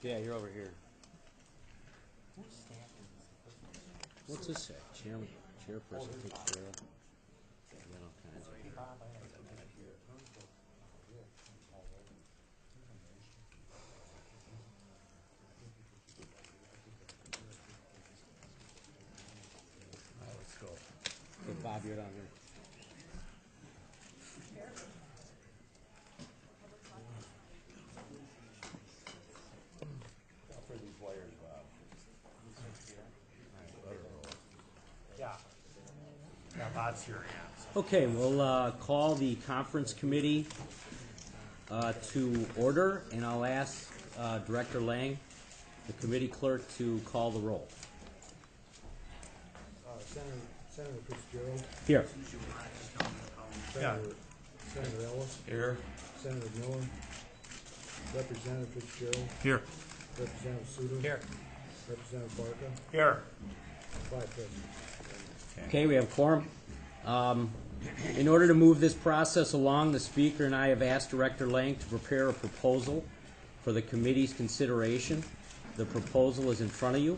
Yeah, you're over here. What's this say? Chairperson takes care of. You got all kinds of. All right, let's go. Okay, Bob, you're down here. For these wires, Bob. Yeah, lots here, yeah. Okay, we'll call the conference committee to order, and I'll ask Director Lang, the committee clerk, to call the roll. Senator Fitzgerald. Here. Senator Ellis. Here. Senator Miller. Representative Fitzgerald. Here. Representative Suter. Here. Representative Barca. Here. 5 present. Okay, we have quorum. In order to move this process along, the Speaker and I have asked Director Lang to prepare a proposal for the committee's consideration. The proposal is in front of you.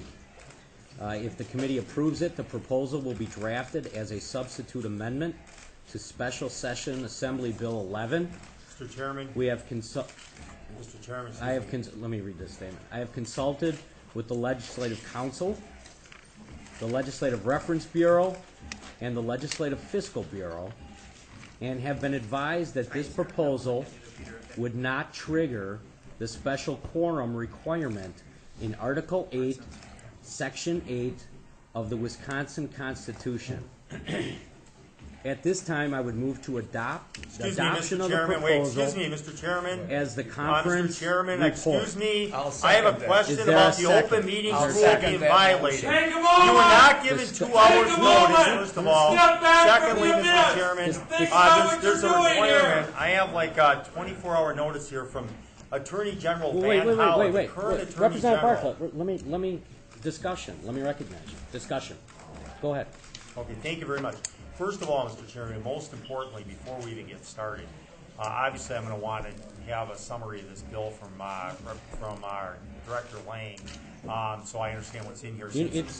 If the committee approves it, the proposal will be drafted as a substitute amendment to Special Session Assembly Bill 11. Mr. Chairman. We have Mr. Chairman. let me read this statement. I have consulted with the Legislative Council, the Legislative Reference Bureau, and the Legislative Fiscal Bureau, and have been advised that this proposal would not trigger the special quorum requirement in Article 8, Section 8 of the Wisconsin Constitution. At this time, I would move to adopt the adoption of the proposal. Excuse me, Mr. Chairman. As the conference Mr. Chairman, report. excuse me. I'll I have a second that. question Is there about a the second? open meetings I'll rule second being that violated. motion. Take a You moment. were not given 2 hours Take a notice, moment. first of all. Step back from Secondly, the Mr. minutes. Chairman, Think about what there's a you're doing here. requirement. I have like a 24-hour notice here from Attorney General Van Hollen, the current Attorney Representative General. Bartlett, let me discussion. Let me recognize you. Discussion. Go ahead. Okay, thank you very much. First of all, Mr. Chairman, and most importantly, before we even get started, obviously I'm going to want to have a summary of this bill from our Director Lang, so I understand what's in here. It's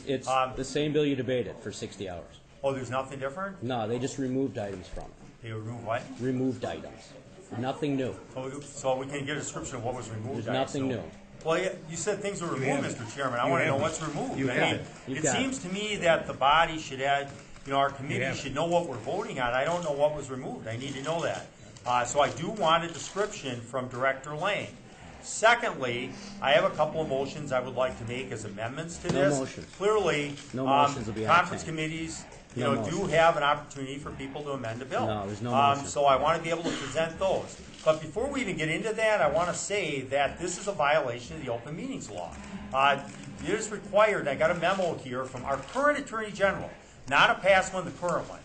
the same bill you debated for 60 hours. Oh, there's nothing different? No, they just removed items from it. They remove what? Removed items. Nothing new. So we can get a description of what was removed. There's nothing new. Well, you said things were removed, Mr. Chairman. I want to know what's removed. You have it. You've It got seems to me that the body should add, our committee have should know what we're voting on. I don't know what was removed. I need to know that. So I do want a description from Director Lang. Secondly, I have a couple of motions I would like to make as amendments to No this. motions. Clearly, No motions will be conference entertained. committees, No do motions. have an opportunity for people to amend a bill. No, there's no motion. So I want to be able to present those. But before we even get into that, I want to say that this is a violation of the open meetings law. It is required, I got a memo here from our current Attorney General, not a past one, the current one.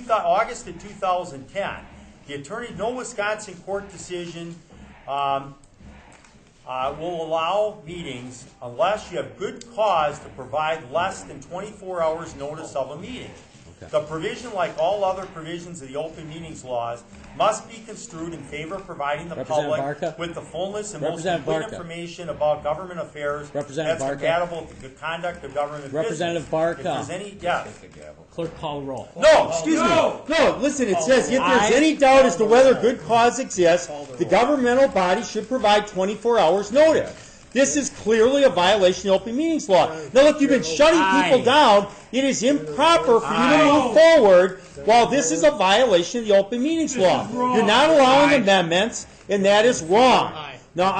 August of 2010, no Wisconsin court decision will allow meetings unless you have good cause to provide less than 24 hours notice of a meeting. Okay. The provision, like all other provisions of the open meetings laws, must be construed in favor of providing the Representative public Barca? with the fullness and most Representative complete Barca? information about government affairs Representative that's Barca? compatible with the good conduct of government Representative business. Barca? If there's any, yes. Clerk, call the roll. No, excuse me. No, listen, it says if there's any doubt as to whether good cause exists, the governmental body should provide 24 hours notice. This is clearly a violation of the open meetings law. Now look, you've been shutting people down. It is improper for you to move forward while this is a violation of the open meetings law. You're not allowing amendments, and that is wrong. Now,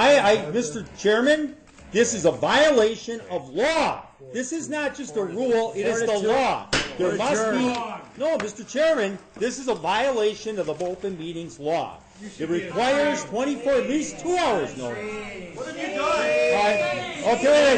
Mr. Chairman, this is a violation of law. This is not just a rule, it is the law. There must be, no, Mr. Chairman, this is a violation of the open meetings law. It requires 24, at least 2 hours notice. What have you done? Okay.